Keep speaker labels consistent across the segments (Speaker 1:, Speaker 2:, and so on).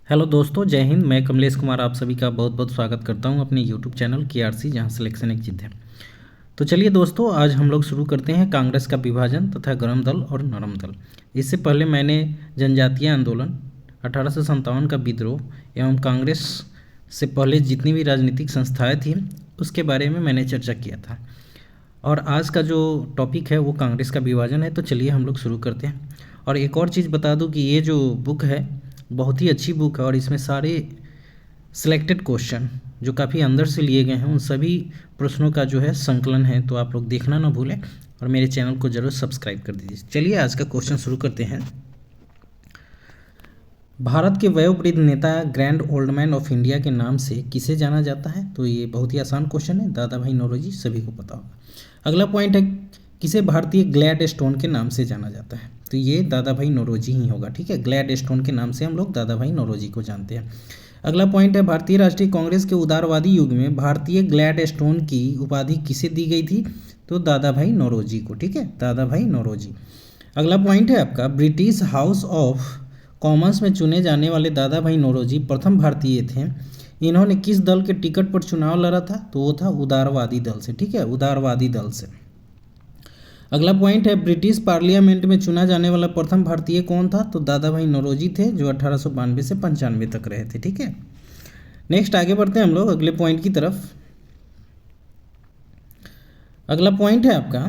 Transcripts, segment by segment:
Speaker 1: Hello दोस्तों, जय हिंद। मैं कमलेश कुमार आप सभी का बहुत बहुत स्वागत करता हूं अपने यूट्यूब चैनल KRC, जहां सिलेक्शन एक जिद है। तो चलिए दोस्तों, आज हम लोग शुरू करते हैं कांग्रेस का विभाजन तथा गरम दल और नरम दल। इससे पहले मैंने जनजातीय आंदोलन, 1857 का विद्रोह एवं कांग्रेस से पहले जितनी भी राजनीतिक संस्थाएँ थीं उसके बारे में मैंने चर्चा किया था। और आज का जो टॉपिक है वो कांग्रेस का विभाजन है। तो चलिए हम लोग शुरू करते हैं। और एक और चीज़ बता दूं कि ये जो बुक है बहुत ही अच्छी बुक है और इसमें सारे सिलेक्टेड क्वेश्चन जो काफ़ी अंदर से लिए गए हैं उन सभी प्रश्नों का जो है संकलन है। तो आप लोग देखना ना भूलें और मेरे चैनल को ज़रूर सब्सक्राइब कर दीजिए। चलिए आज का क्वेश्चन शुरू करते हैं। भारत के वयोवृद्ध नेता grand old man of India के नाम से किसे जाना जाता है? तो ये बहुत ही आसान क्वेश्चन है, दादा भाई नौरोजी, सभी को पता होगा। अगला पॉइंट है, किसे भारतीय ग्लैड स्टोन के नाम से जाना जाता है? तो ये दादा भाई नौरोजी ही होगा। ठीक है, ग्लैड स्टोन के नाम से हम लोग दादा भाई नौरोजी को जानते हैं। अगला पॉइंट है, भारतीय राष्ट्रीय कांग्रेस के उदारवादी युग में भारतीय ग्लैड स्टोन की उपाधि किसे दी गई थी? तो दादा भाई नौरोजी को। ठीक है, दादा भाई नौरोजी। अगला पॉइंट है आपका, ब्रिटिश हाउस ऑफ कॉमन्स में चुने जाने वाले दादा भाई नौरोजी प्रथम भारतीय थे। इन्होंने किस दल के टिकट पर चुनाव लड़ा था? तो वो था उदारवादी दल से। ठीक है, उदारवादी दल से। अगला पॉइंट है, ब्रिटिश पार्लियामेंट में चुना जाने वाला प्रथम भारतीय कौन था? तो दादा भाई नौरोजी थे, जो 1892 से 95 तक रहे थे। ठीक है, नेक्स्ट आगे बढ़ते हैं हम लोग अगले पॉइंट की तरफ। अगला पॉइंट है आपका,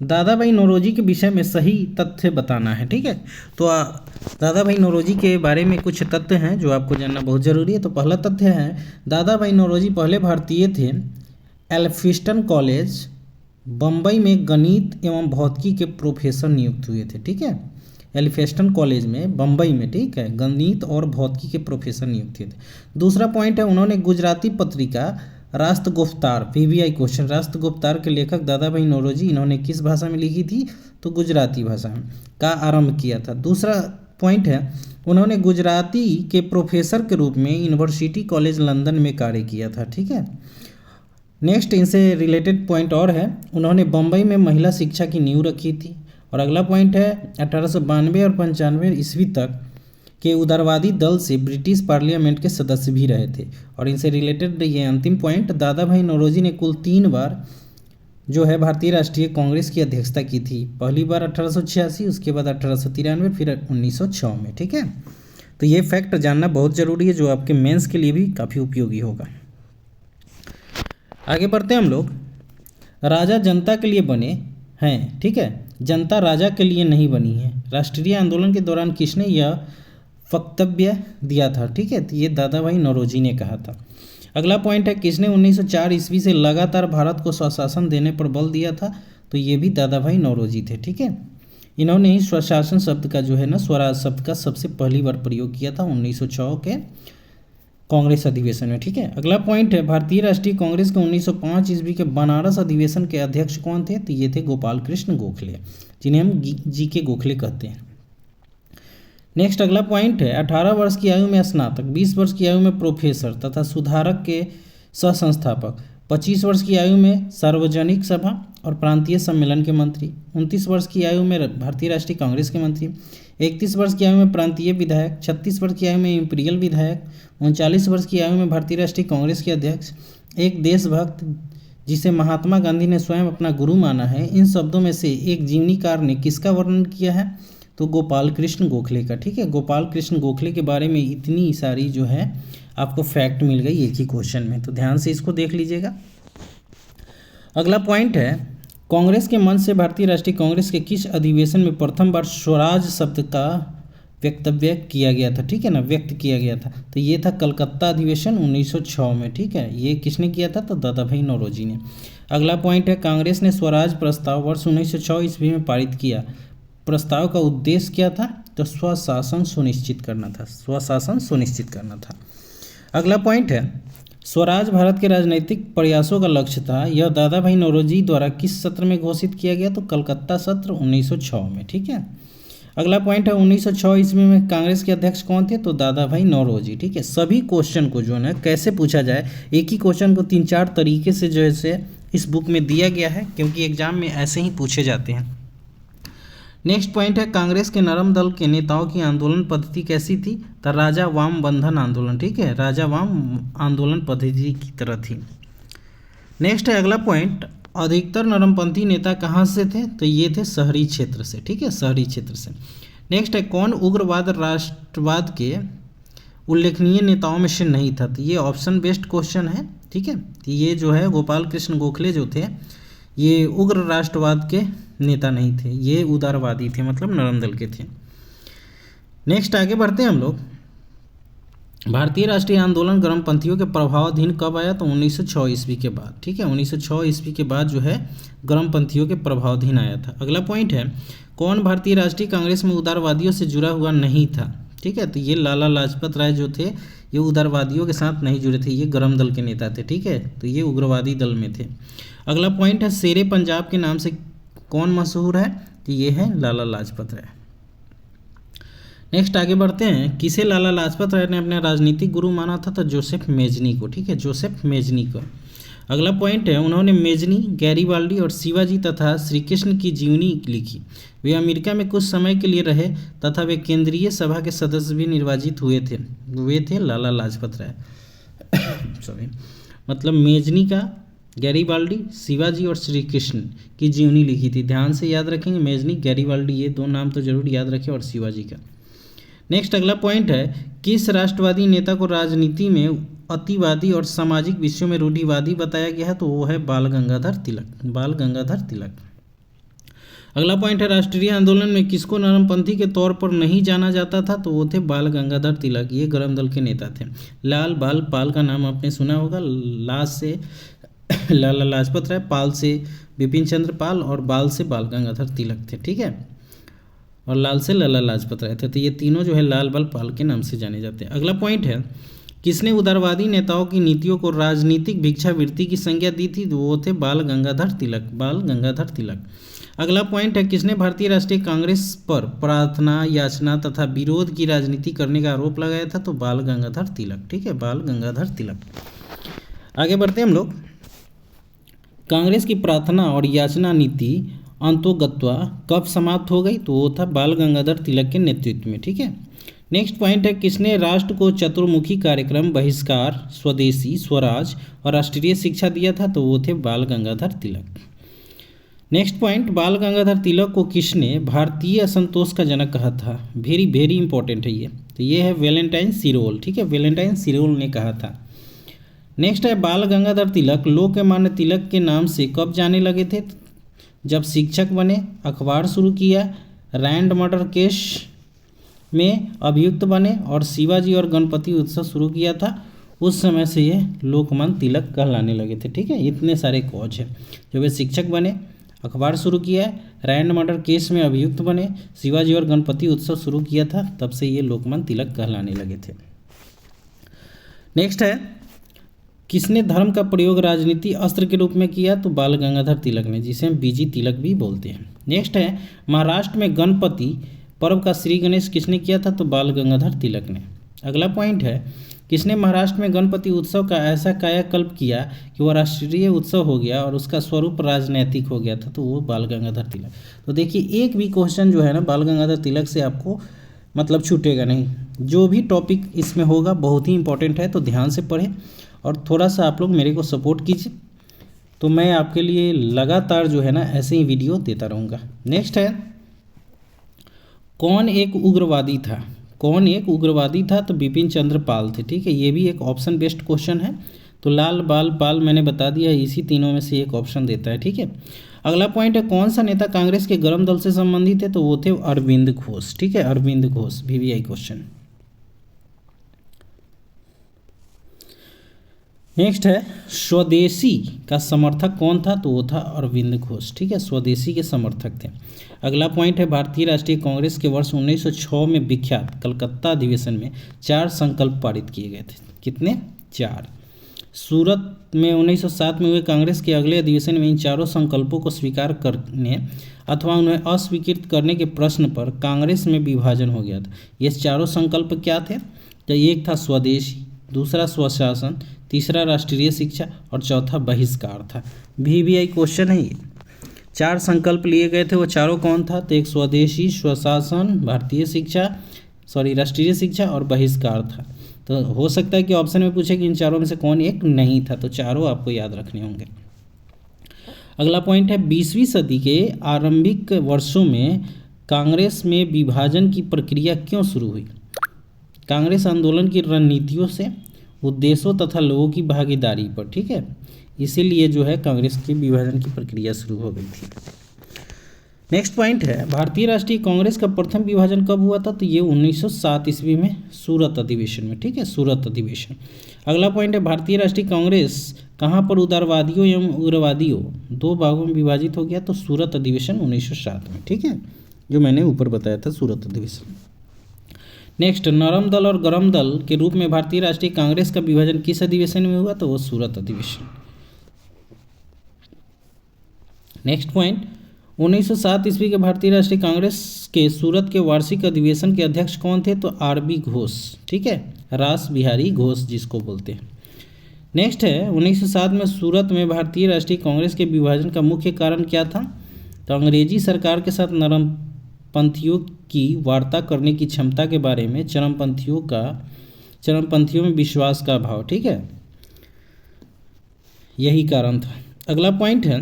Speaker 1: दादा भाई नौरोजी के विषय में सही तथ्य बताना है। ठीक है, तो दादा भाई नौरोजी के बारे में कुछ तथ्य हैं जो आपको जानना बहुत ज़रूरी है। तो पहला तथ्य है, दादा भाई नौरोजी पहले भारतीय थे एल्फिस्टन कॉलेज बम्बई में गणित एवं भौतिकी के प्रोफेसर नियुक्त हुए थे। ठीक है, एल्फिस्टन कॉलेज में बम्बई में, ठीक है, गणित और भौतिकी के प्रोफेसर नियुक्त हुए थे। दूसरा पॉइंट है, उन्होंने गुजराती पत्रिका राष्ट्रगुप्तार, PBI क्वेश्चन, राष्ट्रगुप्तार के लेखक दादा भाई नौरोजी, इन्होंने किस भाषा में लिखी थी? तो गुजराती भाषा में का आरंभ किया था। दूसरा पॉइंट है, उन्होंने गुजराती के प्रोफेसर के रूप में यूनिवर्सिटी कॉलेज लंदन में कार्य किया था। ठीक है, नेक्स्ट इनसे रिलेटेड पॉइंट और है, उन्होंने बम्बई में महिला शिक्षा की नींव रखी थी। और अगला पॉइंट है, 1892 और 95 ईस्वी तक के उदारवादी दल से ब्रिटिश पार्लियामेंट के सदस्य भी रहे थे। और इनसे रिलेटेड ये अंतिम पॉइंट, दादा भाई नौरोजी ने कुल 3 बार जो है भारतीय राष्ट्रीय कांग्रेस की अध्यक्षता की थी। पहली बार 1886, उसके बाद 1893, फिर 1906 में। ठीक है, तो ये फैक्ट जानना बहुत ज़रूरी है जो आपके मेंस के लिए भी काफ़ी उपयोगी होगा। आगे बढ़ते हैं हम लोग। राजा जनता के लिए बने हैं, ठीक है, जनता राजा के लिए नहीं बनी है। राष्ट्रीय आंदोलन के दौरान किसने यह वक्तव्य दिया था? ठीक है, तो ये दादा भाई नौरोजी ने कहा था। अगला पॉइंट है, किसने 1904 ईस्वी से लगातार भारत को स्वशासन देने पर बल दिया था? तो ये भी दादा भाई नौरोजी थे। ठीक है, इन्होंने ही स्वशासन शब्द का जो है ना, स्वराज शब्द का सबसे पहली बार प्रयोग किया था 1906 के कांग्रेस अधिवेशन में। ठीक है, अगला पॉइंट है, भारतीय राष्ट्रीय कांग्रेस के 1905 ईस्वी के बनारस अधिवेशन के अध्यक्ष कौन थे? तो ये थे गोपाल कृष्ण गोखले, जिन्हें हम GK गोखले कहते हैं। नेक्स्ट अगला पॉइंट है, 18 वर्ष की आयु में स्नातक, 20 वर्ष की आयु में प्रोफेसर तथा सुधारक के सह-संस्थापक, 25 वर्ष की आयु में सार्वजनिक सभा और प्रांतीय सम्मेलन के मंत्री, 29 वर्ष की आयु में भारतीय राष्ट्रीय कांग्रेस के मंत्री, 31 वर्ष की आयु में प्रांतीय विधायक, 36 वर्ष की आयु में इंपीरियल विधायक, 39 वर्ष की आयु में भारतीय राष्ट्रीय कांग्रेस के अध्यक्ष, एक देशभक्त जिसे महात्मा गांधी ने स्वयं अपना गुरु माना है। इन शब्दों में से एक जीवनीकार ने किसका वर्णन किया है? तो गोपाल कृष्ण गोखले का। ठीक है, गोपाल कृष्ण गोखले के बारे में इतनी सारी जो है आपको फैक्ट मिल गई एक ही क्वेश्चन में, तो ध्यान से इसको देख लीजिएगा। अगला पॉइंट है, कांग्रेस के मंच से भारतीय राष्ट्रीय कांग्रेस के किस अधिवेशन में प्रथम बार स्वराज शब्द का वक्तव्य किया गया था? ठीक है ना, व्यक्त किया गया था। तो ये था कलकत्ता अधिवेशन 1906 में। ठीक है, ये किसने किया था? तो दादा भाई नौरोजी ने। अगला पॉइंट है, कांग्रेस ने स्वराज प्रस्ताव वर्ष 1906 ईस्वी में पारित किया। प्रस्ताव का उद्देश्य क्या था? तो स्वशासन सुनिश्चित करना था, स्वशासन सुनिश्चित करना था। अगला पॉइंट है, स्वराज भारत के राजनीतिक प्रयासों का लक्ष्य था। यह दादा भाई नौरोजी द्वारा किस सत्र में घोषित किया गया? तो कलकत्ता सत्र 1906 में। ठीक है, अगला पॉइंट है, 1906 ईस्वी में कांग्रेस के अध्यक्ष कौन थे? तो दादा भाई नौरोजी। ठीक है, सभी क्वेश्चन को जो है कैसे पूछा जाए, एक ही क्वेश्चन को 3-4 तरीके से जो है इस बुक में दिया गया है, क्योंकि एग्जाम में ऐसे ही पूछे जाते हैं। नेक्स्ट पॉइंट है कांग्रेस के नरम दल के नेताओं की आंदोलन पद्धति कैसी थी? तो राजा वाम बंधन आंदोलन, ठीक है, राजा वाम आंदोलन पद्धति की तरह थी। नेक्स्ट है अगला पॉइंट, अधिकतर नरमपंथी नेता कहाँ से थे? तो ये थे शहरी क्षेत्र से, ठीक है, शहरी क्षेत्र से। नेक्स्ट है कौन उग्रवाद राष्ट्रवाद के उल्लेखनीय नेताओं में से नहीं था? तो ये ऑप्शन बेस्ड क्वेश्चन है, ठीक है। तो ये जो है गोपाल कृष्ण गोखले जो थे ये उग्र राष्ट्रवाद के नेता नहीं थे, ये उदारवादी थे, मतलब नरम दल के थे। नेक्स्ट आगे बढ़ते हैं हम लोग। भारतीय राष्ट्रीय आंदोलन गर्मपंथियों के प्रभावाधीन कब आया? तो 1906 ईस्वी के बाद, ठीक है, 1906 ईस्वी के बाद जो है गर्मपंथियों के प्रभावाधीन आया था। अगला पॉइंट है कौन भारतीय राष्ट्रीय कांग्रेस में उदारवादियों से जुड़ा हुआ नहीं था? ठीक है, तो ये लाला लाजपत राय जो थे ये उदारवादियों के साथ नहीं जुड़े थे, ये गर्म दल के नेता थे, ठीक है, तो ये उग्रवादी दल में थे। अगला पॉइंट है शेरे पंजाब के नाम से कौन मशहूर है? तो ये है लाला लाजपत राय। नेक्स्ट आगे बढ़ते हैं, किसे लाला लाजपत राय ने अपने राजनीतिक गुरु माना था? तो जोसेफ मेजनी को, ठीक है, जोसेफ मेजनी को। अगला पॉइंट है उन्होंने मेजनी, गैरीबाल्डी और शिवाजी तथा श्री कृष्ण की जीवनी लिखी। वे अमेरिका में कुछ समय के लिए रहे तथा वे केंद्रीय सभा के सदस्य भी निर्वाचित हुए थे। वे थे लाला लाजपत राय सॉरी, मतलब मेजनी का, गैरीबाल्डी, शिवाजी और श्री कृष्ण की जीवनी लिखी थी। ध्यान से याद रखेंगे, मेजनी, गैरीबाल्डी, ये दो नाम तो जरूर याद रखें, और शिवाजी का। नेक्स्ट अगला पॉइंट है किस राष्ट्रवादी नेता को राजनीति में अतिवादी और सामाजिक विषयों में रूढ़िवादी बताया गया है? तो वो है बाल गंगाधर तिलक, बाल गंगाधर तिलक। अगला पॉइंट है राष्ट्रीय आंदोलन में किसको नरमपंथी के तौर पर नहीं जाना जाता था? तो वो थे बाल गंगाधर तिलक, ये गर्म दल के नेता थे। लाल बाल पाल का नाम आपने सुना होगा, लाल से लाला लाजपत राय, पाल से बिपिन चंद्र पाल और बाल से बाल गंगाधर तिलक थे, ठीक है, और लाल से लाला लाजपत राय थे। तो ये तीनों जो है लाल बाल पाल के नाम से जाने जाते हैं। अगला पॉइंट है किसने उदारवादी नेताओं की नीतियों को राजनीतिक भिक्षावृत्ति की संज्ञा दी थी? वो थे बाल गंगाधर तिलक, बाल गंगाधर तिलक। अगला पॉइंट है किसने भारतीय राष्ट्रीय कांग्रेस पर प्रार्थना, याचना तथा विरोध की राजनीति करने का आरोप लगाया था? तो बाल गंगाधर तिलक, ठीक है, बाल गंगाधर तिलक। आगे बढ़ते हैं हम लोग। कांग्रेस की प्रार्थना और याचना नीति अंतोगत्वा कब समाप्त हो गई? तो वो था बाल गंगाधर तिलक के नेतृत्व में, ठीक है। नेक्स्ट पॉइंट है किसने राष्ट्र को चतुर्मुखी कार्यक्रम, बहिष्कार, स्वदेशी, स्वराज और राष्ट्रीय शिक्षा दिया था? तो वो थे बाल गंगाधर तिलक। नेक्स्ट पॉइंट, बाल गंगाधर तिलक को किसने भारतीय असंतोष का जनक कहा था? वेरी वेरी इंपॉर्टेंट है ये। तो ये है वेलेंटाइन सिरोल, ठीक है, वेलेंटाइन सिरोल ने कहा था। नेक्स्ट है बाल गंगाधर तिलक लोकमान्य तिलक के नाम से कब जाने लगे थे? जब शिक्षक बने, अखबार शुरू किया, रैंड मर्डर केस में अभियुक्त बने और शिवाजी और गणपति उत्सव शुरू किया था, उस समय से ये लोकमान्य तिलक कहलाने लगे थे, ठीक है। इतने सारे कॉज है, जब वे शिक्षक बने, अखबार शुरू किया, रैंड मर्डर केस में अभियुक्त बने, शिवाजी और गणपति उत्सव शुरू किया था, तब से ये लोकमान्य तिलक कहलाने लगे थे। नेक्स्ट है किसने धर्म का प्रयोग राजनीति अस्त्र के रूप में किया? तो बाल गंगाधर तिलक ने, जिसे हम बीजी तिलक भी बोलते हैं। नेक्स्ट है महाराष्ट्र में गणपति पर्व का श्री गणेश किसने किया था? तो बाल गंगाधर तिलक ने। अगला पॉइंट है किसने महाराष्ट्र में गणपति उत्सव का ऐसा कायाकल्प किया कि वह राष्ट्रीय उत्सव हो गया और उसका स्वरूप राजनैतिक हो गया था? तो वो बाल गंगाधर तिलक। तो देखिए एक भी क्वेश्चन जो है ना बाल गंगाधर तिलक से आपको मतलब छूटेगा नहीं, जो भी टॉपिक इसमें होगा बहुत ही इंपॉर्टेंट है, तो ध्यान से पढ़ें और थोड़ा सा आप लोग मेरे को सपोर्ट कीजिए, तो मैं आपके लिए लगातार जो है ना ऐसे ही वीडियो देता रहूँगा। नेक्स्ट है कौन एक उग्रवादी था? कौन एक उग्रवादी था? तो बिपिन चंद्र पाल थे, ठीक है, ये भी एक ऑप्शन बेस्ड क्वेश्चन है। तो लाल बाल पाल मैंने बता दिया, इसी तीनों में से एक ऑप्शन देता है, ठीक है। अगला पॉइंट है कौन सा नेता कांग्रेस के गर्म दल से संबंधित है? तो वो थे अरविंद घोष, ठीक है, Aurobindo Ghosh, VVI question. Next है स्वदेशी का समर्थक कौन था? तो वो था अरविंद घोष, ठीक है, स्वदेशी के समर्थक थे। अगला पॉइंट है भारतीय राष्ट्रीय कांग्रेस के वर्ष 1906 में विख्यात कलकत्ता अधिवेशन में 4 संकल्प पारित किए गए थे। कितने? 4। सूरत में 1907 में हुए कांग्रेस के अगले अधिवेशन में इन चारों संकल्पों को स्वीकार करने अथवा उन्हें अस्वीकृत करने के प्रश्न पर कांग्रेस में विभाजन हो गया था। ये चारों संकल्प क्या थे? तो एक था स्वदेशी, दूसरा स्वशासन, तीसरा राष्ट्रीय शिक्षा और चौथा बहिष्कार था। VVI क्वेश्चन है ये। 4 संकल्प लिए गए थे, वो चारों कौन था? तो एक स्वदेशी, स्वशासन, भारतीय शिक्षा, राष्ट्रीय शिक्षा और बहिष्कार था। तो हो सकता है कि ऑप्शन में पूछे कि इन चारों में से कौन एक नहीं था, तो चारों आपको याद रखने होंगे। अगला पॉइंट है 20वीं सदी के आरंभिक वर्षों में कांग्रेस में विभाजन की प्रक्रिया क्यों शुरू हुई? कांग्रेस आंदोलन की रणनीतियों से, उद्देश्यों तथा लोगों की भागीदारी पर, ठीक है, इसीलिए जो है कांग्रेस की विभाजन की प्रक्रिया शुरू हो गई थी। नेक्स्ट पॉइंट है भारतीय राष्ट्रीय कांग्रेस का प्रथम विभाजन कब हुआ था? तो ये 1907 ईस्वी में सूरत अधिवेशन में, ठीक है, सूरत अधिवेशन। अगला पॉइंट है भारतीय राष्ट्रीय कांग्रेस कहाँ पर उदारवादियों एवं उग्रवादियों दो भागों में विभाजित हो गया? तो सूरत अधिवेशन 1907 में, ठीक है, जो मैंने ऊपर बताया था सूरत अधिवेशन। नेक्स्ट, नरम दल और गरम दल के रूप में भारतीय राष्ट्रीय कांग्रेस का विभाजन किस अधिवेशन में हुआ? तो वो सूरत अधिवेशन। नेक्स्ट पॉइंट, 1907 ईस्वी के भारतीय राष्ट्रीय कांग्रेस के सूरत के वार्षिक अधिवेशन के अध्यक्ष कौन थे? तो आर.बी. घोष, ठीक है, रास बिहारी घोष जिसको बोलते हैं। नेक्स्ट है 1907 में सूरत में भारतीय राष्ट्रीय कांग्रेस के विभाजन का मुख्य कारण क्या था? तो अंग्रेजी सरकार के साथ नरमपंथियों की वार्ता करने की क्षमता के बारे में चरमपंथियों में विश्वास का अभाव, ठीक है, यही कारण था। अगला पॉइंट है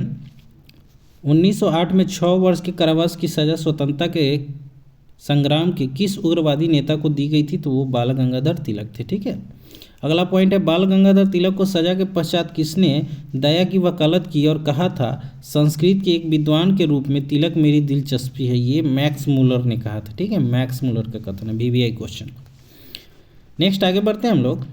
Speaker 1: 1908 में 6 वर्ष के कारावास की सजा स्वतंत्रता के संग्राम के किस उग्रवादी नेता को दी गई थी? तो वो बाल गंगाधर तिलक थे, ठीक है। अगला पॉइंट है बाल गंगाधर तिलक को सजा के पश्चात किसने दया की वकालत की और कहा था संस्कृत के एक विद्वान के रूप में तिलक मेरी दिलचस्पी है? ये मैक्स मूलर ने कहा था, ठीक है, मैक्स मूलर का कथन है, VVI क्वेश्चन। नेक्स्ट आगे बढ़ते हैं हम लोग।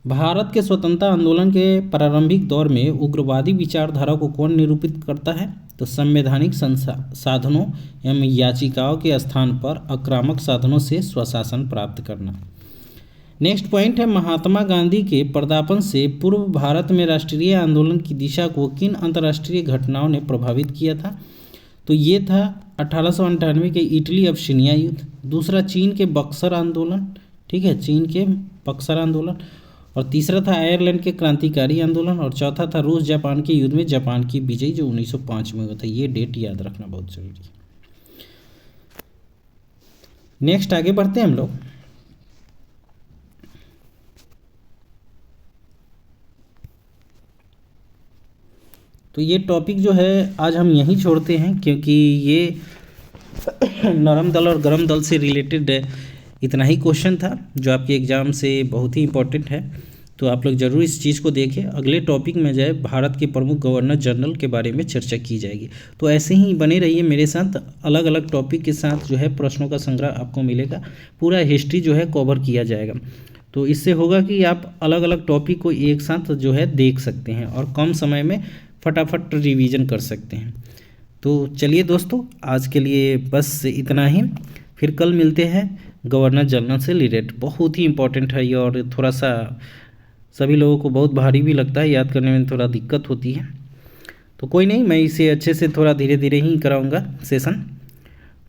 Speaker 1: भारत के स्वतंत्रता आंदोलन के प्रारंभिक दौर में उग्रवादी विचारधारा को कौन निरूपित करता है? तो संवैधानिक साधनों एवं याचिकाओं के स्थान पर आक्रामक साधनों से स्वशासन प्राप्त करना। नेक्स्ट पॉइंट है महात्मा गांधी के पर्दापण से पूर्व भारत में राष्ट्रीय आंदोलन की दिशा को किन अंतर्राष्ट्रीय घटनाओं ने प्रभावित किया था? तो ये था 1898 के इटली अबसिनिया युद्ध, दूसरा चीन के बक्सर आंदोलन, ठीक है, चीन के बक्सर आंदोलन, और तीसरा था आयरलैंड के क्रांतिकारी आंदोलन, और चौथा था रूस जापान के युद्ध में जापान की विजय जो 1905 में हुआ था। ये डेट याद रखना बहुत जरूरी है। नेक्स्ट आगे बढ़ते हैं हम लोग। तो ये टॉपिक जो है आज हम यहीं छोड़ते हैं, क्योंकि ये नरम दल और गरम दल से रिलेटेड इतना ही क्वेश्चन था जो आपके एग्ज़ाम से बहुत ही इंपॉर्टेंट है। तो आप लोग ज़रूर इस चीज़ को देखें। अगले टॉपिक में जाए भारत के प्रमुख गवर्नर जनरल के बारे में चर्चा की जाएगी। तो ऐसे ही बने रहिए मेरे साथ, अलग अलग टॉपिक के साथ जो है प्रश्नों का संग्रह आपको मिलेगा, पूरा हिस्ट्री जो है कवर किया जाएगा। तो इससे होगा कि आप अलग अलग टॉपिक को एक साथ जो है देख सकते हैं और कम समय में फटाफट रिवीजन कर सकते हैं। तो चलिए दोस्तों, आज के लिए बस इतना ही, फिर कल मिलते हैं गवर्नर जनरल से रिलेटेड। बहुत ही इंपॉर्टेंट है ये, और थोड़ा सा सभी लोगों को बहुत भारी भी लगता है, याद करने में थोड़ा दिक्कत होती है। तो कोई नहीं, मैं इसे अच्छे से थोड़ा धीरे धीरे ही कराऊंगा सेशन।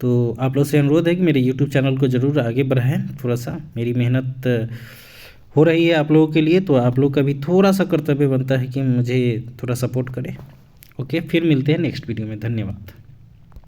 Speaker 1: तो आप लोग से अनुरोध है कि मेरे YouTube चैनल को ज़रूर आगे बढ़ाएं। थोड़ा सा मेरी मेहनत हो रही है आप लोगों के लिए, तो आप लोग का भी थोड़ा सा कर्तव्य बनता है कि मुझे थोड़ा सपोर्ट करें। ओके, फिर मिलते हैं नेक्स्ट वीडियो में। धन्यवाद।